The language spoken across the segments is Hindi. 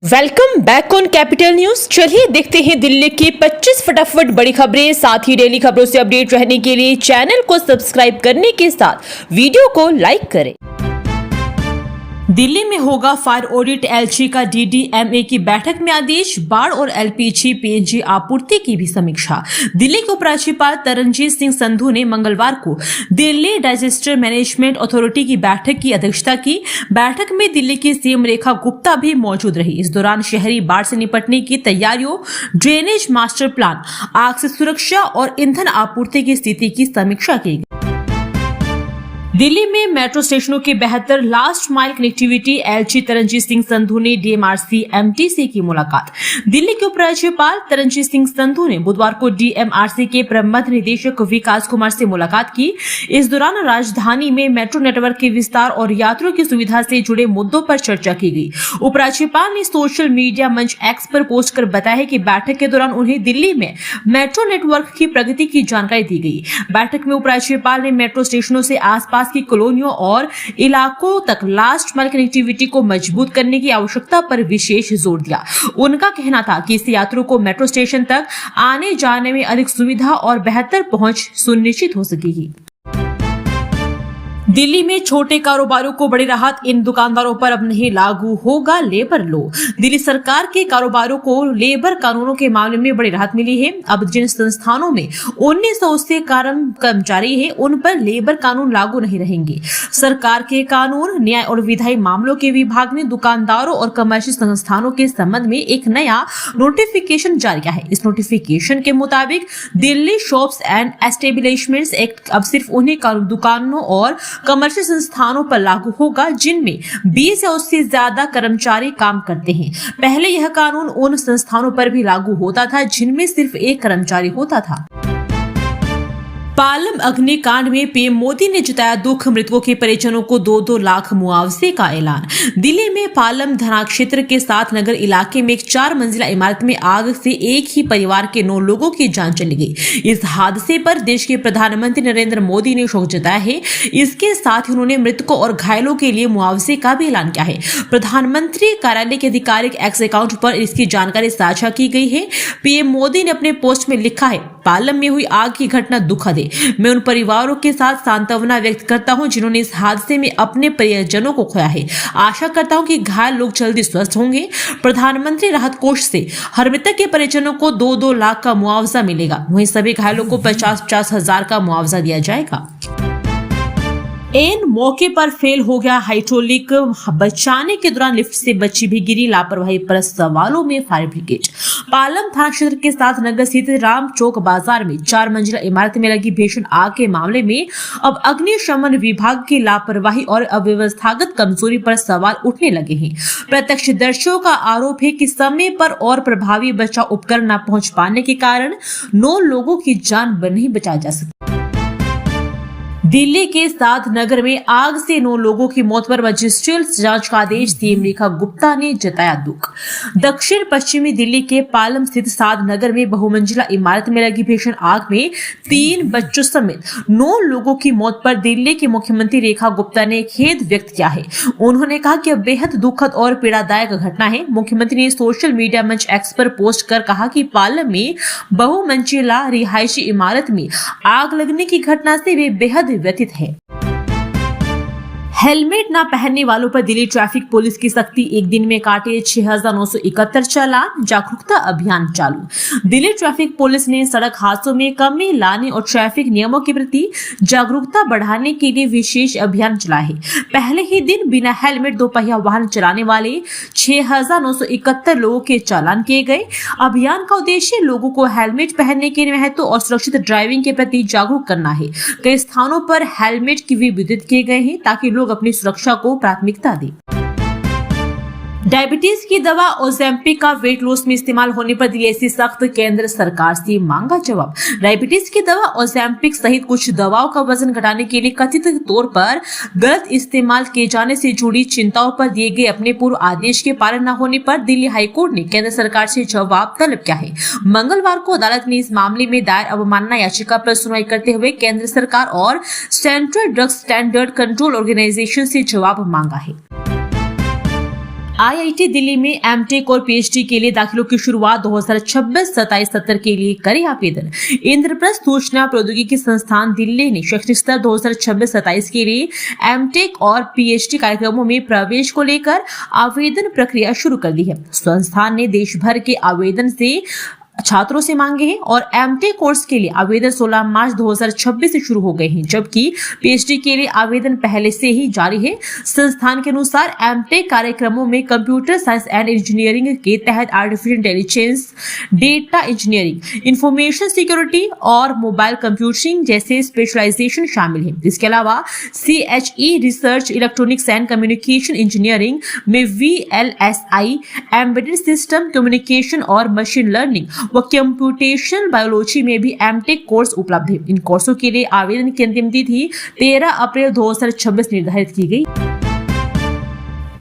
Welcome back on capital news. चलिए देखते हैं दिल्ली की 25 फटाफट बड़ी खबरें। साथ ही डेली खबरों से अपडेट रहने के लिए चैनल को सब्सक्राइब करने के साथ वीडियो को लाइक करें। दिल्ली में होगा फायर ऑडिट। एलजी का डीडीएमए की बैठक में आदेश। बाढ़ और एलपीजी पीएनजी आपूर्ति की भी समीक्षा। दिल्ली के उपराज्यपाल तरनजीत सिंह संधू ने मंगलवार को दिल्ली डिजास्टर मैनेजमेंट अथॉरिटी की बैठक की अध्यक्षता की। बैठक में दिल्ली की सीएम रेखा गुप्ता भी मौजूद रही। इस दौरान शहरी बाढ़ से निपटने की तैयारियों, ड्रेनेज मास्टर प्लान, आग से सुरक्षा और ईंधन आपूर्ति की स्थिति की समीक्षा की गई। दिल्ली में मेट्रो स्टेशनों के बेहतर last mile connectivity. LG Taranjit Singh Sandhu ने डीएमआरसी एमटीसी की मुलाकात। दिल्ली के उपराज्यपाल तरनजीत सिंह संधू ने बुधवार को डीएमआरसी के प्रबंध निदेशक विकास कुमार से मुलाकात की। इस दौरान राजधानी में मेट्रो नेटवर्क के विस्तार और यात्रियों की सुविधा से जुड़े मुद्दों पर चर्चा की गई। उपराज्यपाल ने सोशल मीडिया मंच एक्स पर पोस्ट कर बताया कि बैठक के दौरान उन्हें दिल्ली में मेट्रो नेटवर्क की प्रगति की जानकारी दी गई। बैठक में उपराज्यपाल ने मेट्रो स्टेशनों से आसपास की कॉलोनियों और इलाकों तक लास्ट माइल कनेक्टिविटी को मजबूत करने की आवश्यकता पर विशेष जोर दिया। उनका कहना था कि इससे यात्रियों को मेट्रो स्टेशन तक आने जाने में अधिक सुविधा और बेहतर पहुंच सुनिश्चित हो सकेगी। दिल्ली में छोटे कारोबारियों को बड़ी राहत। इन दुकानदारों पर अब नहीं लागू होगा लेबर लॉ। दिल्ली सरकार के कारोबारियों को लेबर कानूनों के मामले में बड़ी राहत मिली है। अब जिन संस्थानों में 1900 से कर्मचारी है, उन पर लेबर कानून लागू नहीं रहेंगे। सरकार के कानून, न्याय और विधायी मामलों के विभाग ने दुकानदारों और कमर्शियल संस्थानों के संबंध में एक नया नोटिफिकेशन जारी किया है। इस नोटिफिकेशन के मुताबिक Delhi shops and establishments act अब सिर्फ उन्हीं दुकानों और कमर्शियल संस्थानों पर लागू होगा जिनमें 20 या उससे ज्यादा कर्मचारी काम करते हैं। पहले यह कानून उन संस्थानों पर भी लागू होता था जिनमें सिर्फ एक कर्मचारी होता था। पालम अग्निकांड में पीएम मोदी ने जताया दुख। मृतकों के परिजनों को 2-2 लाख मुआवजे का ऐलान। दिल्ली में पालम थाना क्षेत्र के साथ नगर इलाके में एक 4 मंजिला इमारत में आग से एक ही परिवार के 9 लोगों की जान चली गई। इस हादसे पर देश के प्रधानमंत्री नरेंद्र मोदी ने शोक जताया है। इसके साथ ही उन्होंने मृतकों और घायलों के लिए मुआवजे का भी ऐलान किया है। प्रधानमंत्री कार्यालय के आधिकारिक एक्स अकाउंट पर इसकी जानकारी साझा की गई है। पीएम मोदी ने अपने पोस्ट में लिखा है, पालम में हुई आग की घटना दुखद है। मैं उन परिवारों के साथ सांत्वना व्यक्त करता हूं जिन्होंने इस हादसे में अपने परिजनों को खोया है। आशा करता हूं कि घायल लोग जल्दी स्वस्थ होंगे। प्रधानमंत्री राहत कोष से हर मृतक के परिजनों को 2-2 लाख का मुआवजा मिलेगा। वहीं सभी घायलों को 50-50 हजार का मुआवजा दिया जाएगा। एन मौके पर फेल हो गया हाइड्रोलिक। बचाने के दौरान लिफ्ट से बच्ची भी गिरी। लापरवाही पर सवालों में फायर ब्रिगेड। पालम थाना क्षेत्र के साथ नगर स्थित राम चौक बाजार में 4 मंजिला इमारत में लगी भीषण आग के मामले में अब अग्निशमन विभाग की लापरवाही और अव्यवस्थागत कमजोरी पर सवाल उठने लगे हैं। प्रत्यक्षदर्शियों का आरोप है कि समय पर और प्रभावी बचाव उपकरण न पहुंच पाने के कारण 9 लोगों की जान नहीं बचाई जा सकी। दिल्ली के साथ नगर में आग से 9 लोगों की मौत पर मजिस्ट्रियल जांच का आदेश। सीएम रेखा गुप्ता ने जताया दुख। दक्षिण पश्चिमी दिल्ली के पालम स्थित साध नगर में बहुमंजिला इमारत में लगी भीषण आग में 3 बच्चों समेत 9 लोगों की मौत पर दिल्ली की मुख्यमंत्री रेखा गुप्ता ने खेद व्यक्त किया है। उन्होंने कहा कि यह बेहद दुखद और पीड़ादायक घटना है। मुख्यमंत्री ने सोशल मीडिया मंच एक्स पर पोस्ट कर कहा कि पालम में बहुमंजिला रिहायशी इमारत में आग लगने की घटना से वे बेहद व्यथित है। हेलमेट न पहनने वालों पर दिल्ली ट्रैफिक पुलिस की सख्ती। एक दिन में काटे 6971 चालान। जागरूकता अभियान चालू। दिल्ली ट्रैफिक पुलिस ने सड़क हादसों में कमी लाने और ट्रैफिक नियमों के प्रति जागरूकता बढ़ाने के लिए विशेष अभियान चलाया है। पहले ही दिन बिना हेलमेट 2 पहिया वाहन चलाने वाले 6971 लोगों के चालान किए गए। अभियान का उद्देश्य लोगों को हेलमेट पहनने के महत्व और सुरक्षित ड्राइविंग के प्रति जागरूक करना है। कई स्थानों पर हेलमेट की भी विद्युत किए गए हैं ताकि लोग अपनी सुरक्षा को प्राथमिकता दें। डायबिटीज की दवा ओज़ेम्पिक का वेट लॉस में इस्तेमाल होने पर दी ऐसी सख्त। केंद्र सरकार से मांगा जवाब। डायबिटीज की दवा ओज़ेम्पिक सहित कुछ दवाओं का वजन घटाने के लिए कथित तौर पर गलत इस्तेमाल किए जाने से जुड़ी चिंताओं पर दिए गए अपने पूर्व आदेश के पालन न होने पर दिल्ली हाईकोर्ट ने केंद्र सरकार से जवाब तलब किया है। मंगलवार को अदालत ने इस मामले में दायर अवमानना याचिका पर सुनवाई करते हुए केंद्र सरकार और central drug standard control organisation से जवाब मांगा है। आईआईटी दिल्ली में एमटेक और पीएचडी के लिए दाखिलों की शुरुआत 2026-27 सत्र के लिए करे आवेदन। इंद्रप्रस्थ सूचना प्रौद्योगिकी संस्थान दिल्ली ने शैक्षणिक सत्र 2026-27 के लिए एमटेक और पीएचडी कार्यक्रमों में प्रवेश को लेकर आवेदन प्रक्रिया शुरू कर दी है। संस्थान ने देश भर के आवेदन से छात्रों से मांगे हैं और एमटेक कोर्स के लिए आवेदन 16 मार्च 2026 से शुरू हो गए हैं, जबकि पीएचडी के लिए आवेदन पहले से ही जारी है। संस्थान के अनुसार एमटेक कार्यक्रमों में कंप्यूटर साइंस एंड इंजीनियरिंग के तहत artificial intelligence, data engineering, information security और मोबाइल कंप्यूटिंग जैसे स्पेशलाइजेशन शामिल है। इसके अलावा CHE research, electronics and communication engineering में VLSI, एम्बेडेड सिस्टम कम्युनिकेशन और मशीन लर्निंग व कंप्यूटेशनल बायोलॉजी में भी एमटेक कोर्स उपलब्ध है। इन कोर्सों के लिए आवेदन की अंतिम तिथि 13 अप्रैल 2026 निर्धारित की गई।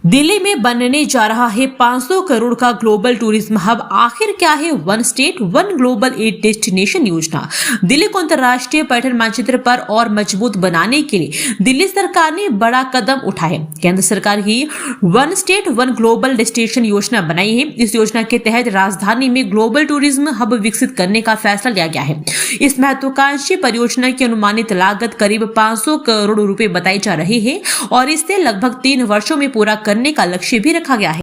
दिल्ली में बनने जा रहा है 500 करोड़ का ग्लोबल टूरिज्म हब। आखिर क्या है one state one global at destination योजना? दिल्ली को अंतर्राष्ट्रीय पर्यटन मानचित्र पर और मजबूत बनाने के लिए दिल्ली सरकार ने बड़ा कदम उठाया है। केंद्र सरकार की one state one global destination योजना बनाई है। इस योजना के तहत राजधानी में ग्लोबल टूरिज्म हब विकसित करने का फैसला लिया गया है। इस महत्वाकांक्षी परियोजना की अनुमानित लागत करीब 500 करोड़ रुपए बताई जा रही है और इसे लगभग 3 वर्षों में पूरा करने का लक्ष्य भी रखा गया है।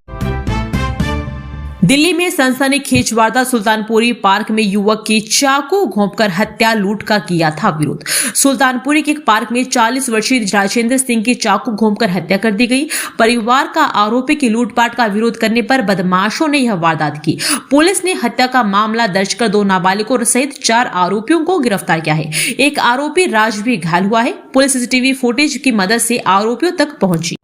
दिल्ली में सनसनीखेज वारदात। सुल्तानपुरी पार्क में युवक की चाकू घोंपकर हत्या, लूट का किया था विरोध। सुल्तानपुरी के एक पार्क में 40 वर्षीय राजेंद्र सिंह की चाकू घोंपकर हत्या कर दी गई। परिवार का आरोप है कि लूटपाट का विरोध करने पर बदमाशों ने यह वारदात की। पुलिस ने हत्या का मामला दर्ज कर 2 नाबालिगों सहित 4 आरोपियों को गिरफ्तार किया है। एक आरोपी राज भी घायल हुआ है। पुलिस CCTV फुटेज की मदद से आरोपियों तक पहुंची।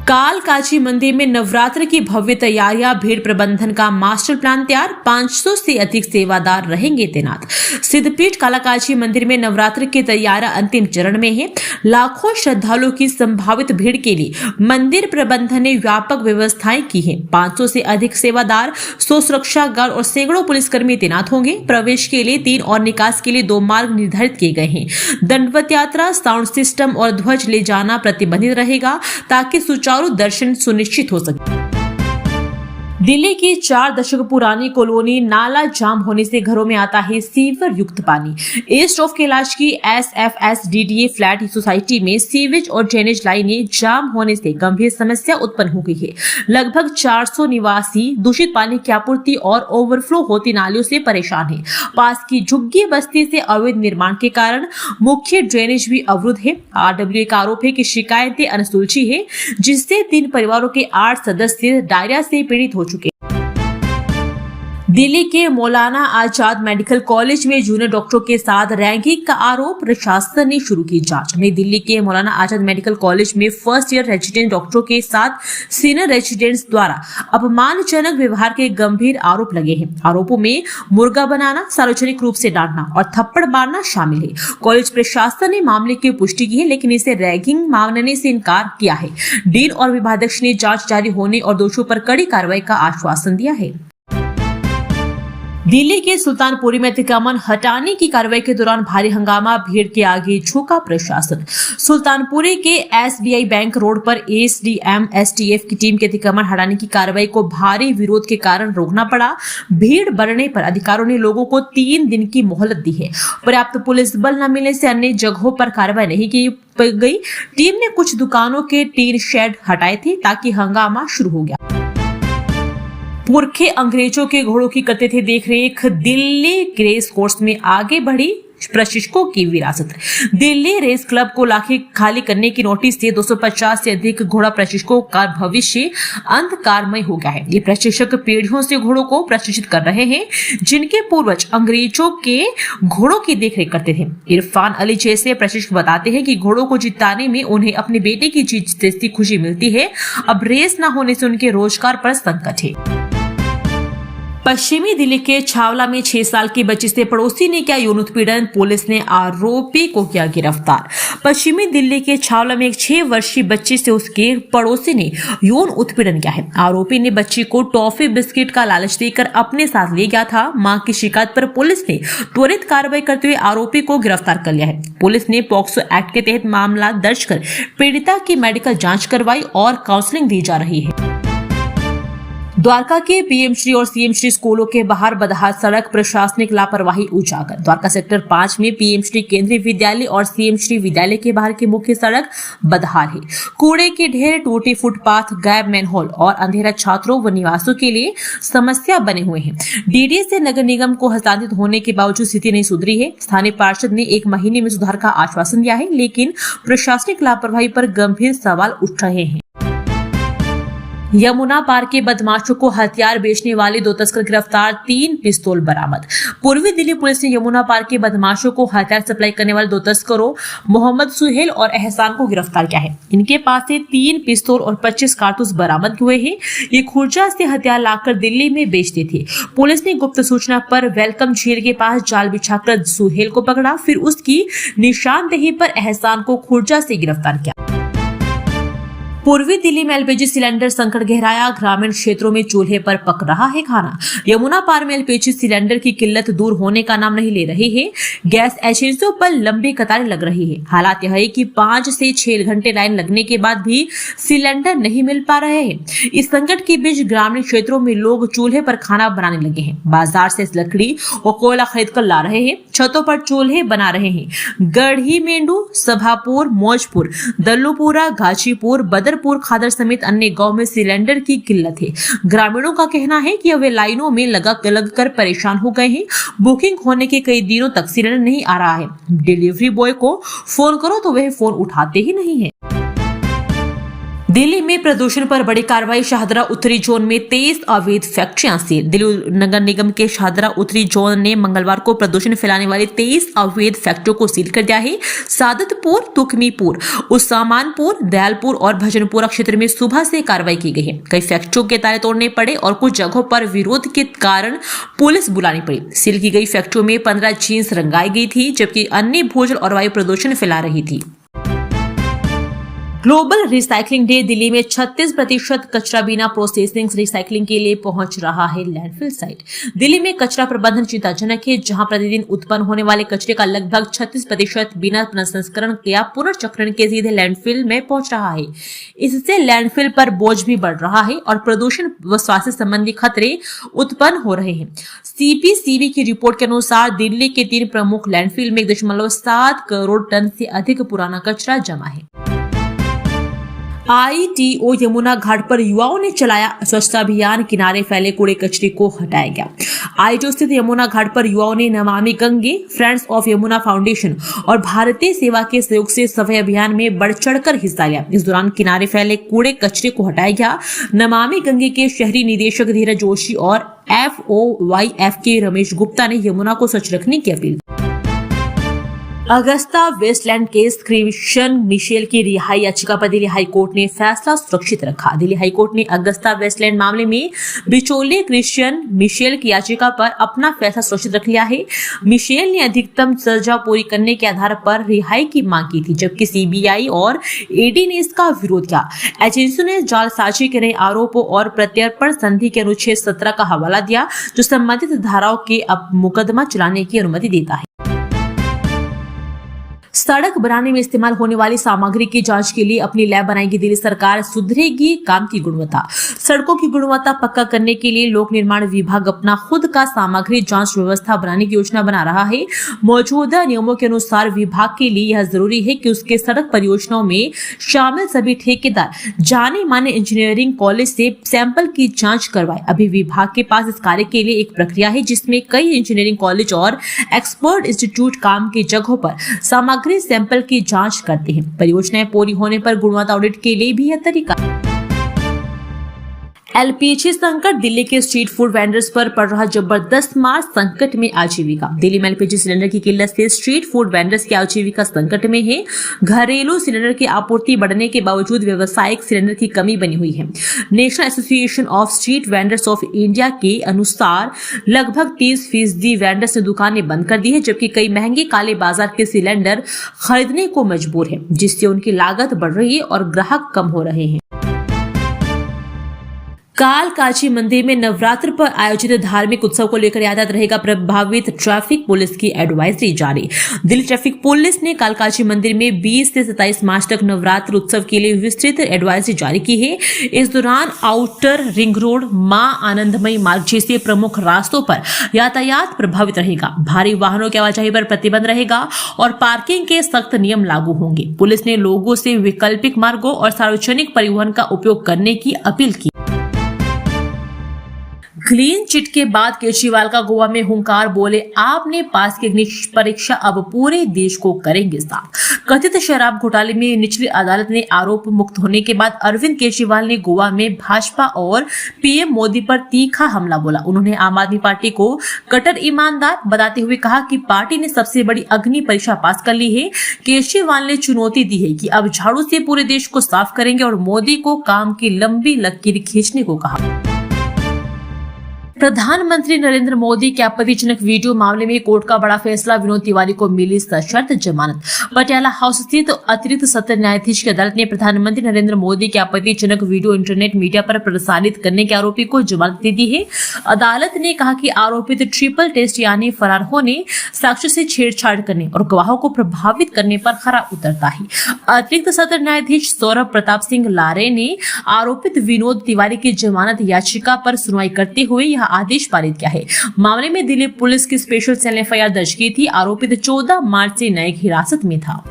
कालकाजी मंदिर में नवरात्र की भव्य तैयारियां, भीड़ प्रबंधन का मास्टर प्लान तैयार, 500 से अधिक सेवादार रहेंगे तैनात। सिद्धपीठ कालकाजी मंदिर में नवरात्र की तैयारियां अंतिम चरण में है। लाखों श्रद्धालुओं की संभावित भीड़ के लिए मंदिर प्रबंधन ने व्यापक व्यवस्थाएं की हैं। 500 से अधिक सेवादार, 100 सुरक्षा गार्ड और सैकड़ों पुलिसकर्मी तैनात होंगे। प्रवेश के लिए 3 और निकास के लिए 2 मार्ग निर्धारित किए गए हैं। दंडवत यात्रा, साउंड सिस्टम और ध्वज ले जाना प्रतिबंधित रहेगा ताकि सुचारू दर्शन सुनिश्चित हो सके। दिल्ली की 4 दशक पुरानी कॉलोनी नाला जाम होने से घरों में आता है सीवर युक्त पानी। ईस्ट ऑफ कैलाश की SFSDDA फ्लैट सोसाइटी में सीवेज और ड्रेनेज लाइनें जाम होने से गंभीर समस्या उत्पन्न हो गई है। लगभग 400 निवासी दूषित पानी की आपूर्ति और ओवरफ्लो होती नालियों से परेशान है। पास की झुग्गी बस्ती से अवैध निर्माण के कारण मुख्य ड्रेनेज भी अवरुद्ध है। RWA का आरोप है कि शिकायतें अनसुलझी है, जिससे 3 परिवारों के 8 सदस्य डायरिया से पीड़ित हो चुके। दिल्ली के मौलाना आजाद मेडिकल कॉलेज में जूनियर डॉक्टरों के साथ रैगिंग का आरोप, प्रशासन ने शुरू की जांच। नई दिल्ली के मौलाना आजाद मेडिकल कॉलेज में फर्स्ट ईयर रेजिडेंट डॉक्टरों के साथ सीनियर रेजिडेंट्स द्वारा अपमानजनक व्यवहार के गंभीर आरोप लगे हैं। आरोपों में मुर्गा बनाना, सार्वजनिक रूप से डांटना और थप्पड़ मारना शामिल है। कॉलेज प्रशासन ने मामले की पुष्टि की है, लेकिन इसे रैगिंग मानने से इनकार किया है। डीन और विभागाध्यक्ष ने जांच जारी होने और दोषियों पर कड़ी कार्रवाई का आश्वासन दिया है। दिल्ली के सुल्तानपुरी में अतिक्रमण हटाने की कार्रवाई के दौरान भारी हंगामा, भीड़ के आगे झुका प्रशासन। सुल्तानपुरी के SBI बैंक रोड पर ASDM STF की टीम के अतिक्रमण हटाने की कार्रवाई को भारी विरोध के कारण रोकना पड़ा। भीड़ बढ़ने पर अधिकारियों ने लोगों को 3 दिन की मोहलत दी है। पर्याप्त पुलिस बल न मिलने से अन्य जगहों पर कार्रवाई नहीं की गई। टीम ने कुछ दुकानों के टीन शेड हटाए थे ताकि हंगामा शुरू हो गया। पुरखे अंग्रेजों के घोड़ों की करते थे देखरेख। दिल्ली रेस कोर्स में आगे बढ़ी प्रशिक्षकों की विरासत। दिल्ली रेस क्लब को लाखों खाली करने की नोटिस से 250 से अधिक घोड़ा प्रशिक्षकों का भविष्य अंधकारमय हो गया है। ये प्रशिक्षक पीढ़ियों से घोड़ों को प्रशिक्षित कर रहे हैं, जिनके पूर्वज अंग्रेजों के घोड़ों की देखरेख करते थे। इरफान अली जैसे प्रशिक्षक बताते हैं कि घोड़ों को जिताने में उन्हें अपने बेटे की जीत जैसी खुशी मिलती है। अब रेस न होने से उनके रोजगार पर संकट है। पश्चिमी दिल्ली के छावला में 6 साल की बच्ची से पड़ोसी ने किया यौन उत्पीड़न, पुलिस ने आरोपी को किया गिरफ्तार। पश्चिमी दिल्ली के छावला में एक 6 वर्षीय बच्ची से उसके पड़ोसी ने यौन उत्पीड़न किया है। आरोपी ने बच्ची को टॉफी बिस्किट का लालच देकर अपने साथ ले गया था। मां की शिकायत पर पुलिस ने त्वरित कार्रवाई करते हुए आरोपी को गिरफ्तार कर लिया है। पुलिस ने पॉक्सो एक्ट के तहत मामला दर्ज कर पीड़िता की मेडिकल जांच करवाई और काउंसलिंग दी जा रही है। द्वारका के पीएम श्री और सीएम श्री स्कूलों के बाहर बदहाल सड़क, प्रशासनिक लापरवाही उजागर। द्वारका सेक्टर 5 में पीएम श्री केंद्रीय विद्यालय और सीएम श्री विद्यालय के बाहर की मुख्य सड़क बदहाल है। कूड़े के ढेर, टूटे फुटपाथ, गायब मैनहोल और अंधेरा छात्रों व निवासियों के लिए समस्या बने हुए हैं। डीडीए से नगर निगम को हस्तांतरित होने के बावजूद स्थिति नहीं सुधरी है। स्थानीय पार्षद ने 1 महीने में सुधार का आश्वासन दिया है, लेकिन प्रशासनिक लापरवाही पर गंभीर सवाल उठ रहे हैं। यमुना पार के बदमाशों को हथियार बेचने वाले 2 तस्कर गिरफ्तार, 3 पिस्तौल बरामद। पूर्वी दिल्ली पुलिस ने यमुना पार के बदमाशों को हथियार सप्लाई करने वाले 2 तस्करों मोहम्मद सुहेल और एहसान को गिरफ्तार किया है। इनके पास से 3 पिस्तौल और 25 कारतूस बरामद हुए हैं। ये खुर्जा से हथियार लाकर दिल्ली में बेचते थे। पुलिस ने गुप्त सूचना पर वेलकम झील के पास जाल बिछाकर सुहेल को पकड़ा, फिर उसकी निशानदेही पर एहसान को खुर्जा से गिरफ्तार किया। पूर्वी दिल्ली में एलपीजी सिलेंडर संकट गहराया, ग्रामीण क्षेत्रों में चूल्हे पर पक रहा है खाना। यमुना पार में एलपीजी सिलेंडर की किल्लत दूर होने का नाम नहीं ले रही है। गैस एजेंसियों पर लंबी कतारें लग रही है। हालात यह है कि 5 से 6 घंटे लाइन लगने के बाद भी सिलेंडर नहीं मिल पा रहे हैं। इस संकट के बीच ग्रामीण क्षेत्रों में लोग चूल्हे पर खाना बनाने लगे हैं। बाजार से लकड़ी और कोयला खरीद कर ला रहे हैं, छतों पर चूल्हे बना रहे हैं। गढ़ी मेंढू, सभापुर, मौजपुर, दल्लूपुरा, गाजीपुर, बदरपुर, खादर समेत अन्य गांव में सिलेंडर की किल्लत है। ग्रामीणों का कहना है कि वे लाइनों में लग कर परेशान हो गए हैं। बुकिंग होने के कई दिनों तक सिलेंडर नहीं आ रहा है। डिलीवरी बॉय को फोन करो तो वह फोन उठाते ही नहीं है। दिल्ली में प्रदूषण पर बड़ी कार्रवाई, शाहदरा उत्तरी जोन में 23 अवैध फैक्ट्रियां सील। दिल्ली नगर निगम के शाहदरा उत्तरी जोन ने मंगलवार को प्रदूषण फैलाने वाली 23 अवैध फैक्ट्रियों को सील कर दिया है। सादतपुर, तुकमीपुर, उस्मानपुर, दयालपुर और भजनपुरा क्षेत्र में सुबह से कार्रवाई की गई है। कई फैक्ट्रियों के ताले तोड़ने पड़े और कुछ जगहों पर विरोध के कारण पुलिस बुलानी पड़ी। सील की गई फैक्ट्रियों में 15 जींस रंगाई गई थी, जबकि अन्य भूजल और वायु प्रदूषण फैला रही थी। ग्लोबल रिसाइकलिंग डे, दिल्ली में 36% कचरा बिना प्रोसेसिंग रिसाइकलिंग के लिए पहुंच रहा है लैंडफिल साइट। दिल्ली में कचरा प्रबंधन चिंताजनक है, जहां प्रतिदिन उत्पन्न होने वाले कचरे का लगभग 36% बिना प्रसंस्करण या पुनर्चक्रण के सीधे लैंडफिल में पहुंच रहा है। इससे लैंडफिल पर बोझ भी बढ़ रहा है और प्रदूषण व स्वास्थ्य संबंधी खतरे उत्पन्न हो रहे हैं। सीपीसीबी की रिपोर्ट के अनुसार दिल्ली के 3 प्रमुख लैंडफिल में 1.7 करोड़ टन से अधिक पुराना कचरा जमा है। आईटीओ यमुना घाट पर युवाओं ने चलाया स्वच्छता अभियान, किनारे फैले कूड़े कचरे को हटाया गया। आईटीओ स्थित यमुना घाट पर युवाओं ने Namami Gange, friends of Yamuna foundation और भारतीय सेवा के सहयोग से सफाई अभियान में बढ़ चढ़कर हिस्सा लिया। इस दौरान किनारे फैले कूड़े कचरे को हटाया गया। नमामि गंगे के शहरी निदेशक धीरज जोशी और FOYF के रमेश गुप्ता ने यमुना को स्वच्छ रखने की अपील। Agusta Westland case, Christian Michel की रिहाई याचिका पर दिल्ली हाईकोर्ट ने फैसला सुरक्षित रखा। दिल्ली हाईकोर्ट ने अगस्ता वेस्टलैंड मामले में बिचौलिए क्रिश्चियन मिशेल की याचिका पर अपना फैसला सुरक्षित रख लिया है। मिशेल ने अधिकतम सजा पूरी करने के आधार पर रिहाई की मांग की थी, जबकि सीबीआई और ईडी ने इसका विरोध किया। एजेंसियों ने जालसाजी के नए आरोपों और प्रत्यर्पण संधि के अनुच्छेद 17 का हवाला दिया, जो संबंधित धाराओं के अब मुकदमा चलाने की अनुमति देता है। सड़क बनाने में इस्तेमाल होने वाली सामग्री की जांच के लिए अपनी लैब बनाएगी दिल्ली सरकार, सुधरेगी काम की गुणवत्ता। सड़कों की गुणवत्ता पक्का करने के लिए लोक निर्माण विभाग अपना खुद का सामग्री जांच व्यवस्था बनाने की योजना बना रहा है। मौजूदा नियमों के अनुसार विभाग के लिए यह जरूरी है कि उसके सड़क परियोजनाओं में शामिल सभी ठेकेदार जाने माने इंजीनियरिंग कॉलेज से सैंपल की जाँच करवाए। अभी विभाग के पास इस कार्य के लिए एक प्रक्रिया है, जिसमें कई इंजीनियरिंग कॉलेज और एक्सपर्ट इंस्टीट्यूट काम की जगहों पर सामग्री सैंपल की जांच करते हैं। परियोजनाएं पूरी होने पर गुणवत्ता ऑडिट के लिए भी यह तरीका। एलपीजी संकट, दिल्ली के स्ट्रीट फूड वेंडर्स पर पड़ रहा जबरदस्त मार, संकट में आजीविका। दिल्ली में एलपीजी सिलेंडर की किल्लत से स्ट्रीट फूड वेंडर्स की आजीविका संकट में है। घरेलू सिलेंडर की आपूर्ति बढ़ने के बावजूद व्यावसायिक सिलेंडर की कमी बनी हुई है। National association of street vendors of India के अनुसार लगभग 30% वेंडर्स ने दुकानें बंद कर दी है, जबकि कई महंगे काले बाजार के सिलेंडर खरीदने को मजबूर है, जिससे उनकी लागत बढ़ रही है और ग्राहक कम हो रहे हैं। कालकाजी मंदिर में नवरात्र पर आयोजित धार्मिक उत्सव को लेकर यातायात रहेगा प्रभावित, ट्रैफिक पुलिस की एडवाइजरी जारी। दिल्ली ट्रैफिक पुलिस ने कालकाजी मंदिर में 20 से 27 मार्च तक नवरात्र उत्सव के लिए विस्तृत एडवाइजरी जारी की है। इस दौरान आउटर रिंग रोड, मां आनंदमयी मार्ग जैसे प्रमुख रास्तों पर यातायात प्रभावित रहेगा। भारी वाहनों की आवाजाही पर प्रतिबंध रहेगा और पार्किंग के सख्त नियम लागू होंगे। पुलिस ने लोगों से वैकल्पिक मार्गों और सार्वजनिक परिवहन का उपयोग करने की अपील की। क्लीन चिट के बाद केजरीवाल का गोवा में हुंकार, बोले आपने पास की अग्नि परीक्षा अब पूरे देश को करेंगे साफ। कथित शराब घोटाले में निचली अदालत ने आरोप मुक्त होने के बाद अरविंद केजरीवाल ने गोवा में भाजपा और पीएम मोदी पर तीखा हमला बोला। उन्होंने आम आदमी पार्टी को कट्टर ईमानदार बताते हुए कहा कि पार्टी ने सबसे बड़ी अग्नि परीक्षा पास कर ली है। केजरीवाल ने चुनौती दी है कि अब झाड़ू से पूरे देश को साफ करेंगे और मोदी को काम की लंबी लकीर खींचने को कहा। प्रधानमंत्री नरेंद्र मोदी के आपत्तिजनक वीडियो मामले में कोर्ट का बड़ा फैसला, विनोद तिवारी को मिली सशर्त जमानत। पटियाला हाउस स्थित अतिरिक्त सत्र न्यायाधीश की अदालत ने प्रधानमंत्री नरेंद्र मोदी के आपत्तिजनक वीडियो इंटरनेट मीडिया पर प्रसारित करने के आरोपी को जमानत दे दी है। अदालत ने कहा कि आरोपित ट्रिपल टेस्ट यानी फरार होने, साक्ष्य से छेड़छाड़ करने और गवाहों को प्रभावित करने पर खरा उतरता है। अतिरिक्त सत्र न्यायाधीश सौरभ प्रताप सिंह लारे ने आरोपित विनोद तिवारी की जमानत याचिका पर सुनवाई करते हुए यह आदेश पारित किया है। मामले में दिल्ली पुलिस की स्पेशल सेल ने एफआईआर दर्ज की थी। आरोपित 14 मार्च से न्यायिक हिरासत में था।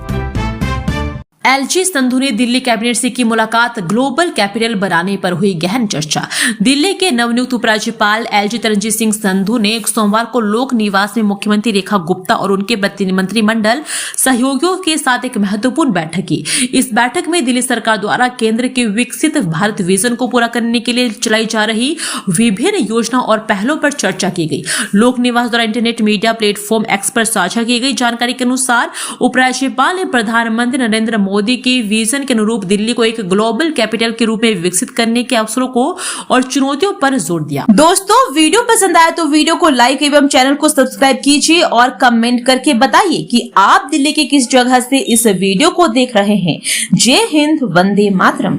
एलजी संधू ने दिल्ली कैबिनेट से की मुलाकात, ग्लोबल कैपिटल बनाने पर हुई गहन चर्चा। दिल्ली के नवनियुक्त उपराज्यपाल एलजी तरनजीत सिंह संधू ने सोमवार को लोक निवास में मुख्यमंत्री रेखा गुप्ता और उनके मंत्रिमंडल सहयोगियों के साथ एक महत्वपूर्ण बैठक की। इस बैठक में दिल्ली सरकार द्वारा केंद्र के विकसित भारत विजन को पूरा करने के लिए चलाई जा रही विभिन्न योजनाओं और पहलों पर चर्चा की गई। लोक निवास द्वारा इंटरनेट मीडिया प्लेटफॉर्म एक्स पर साझा की गई जानकारी के अनुसार उपराज्यपाल ने प्रधानमंत्री नरेंद्र मोदी के विजन के अनुरूप दिल्ली को एक ग्लोबल कैपिटल के रूप में विकसित करने के अवसरों को और चुनौतियों पर जोर दिया। दोस्तों, वीडियो पसंद आया तो वीडियो को लाइक एवं चैनल को सब्सक्राइब कीजिए और कमेंट करके बताइए कि आप दिल्ली के किस जगह से इस वीडियो को देख रहे हैं। जय हिंद, वंदे मातरम।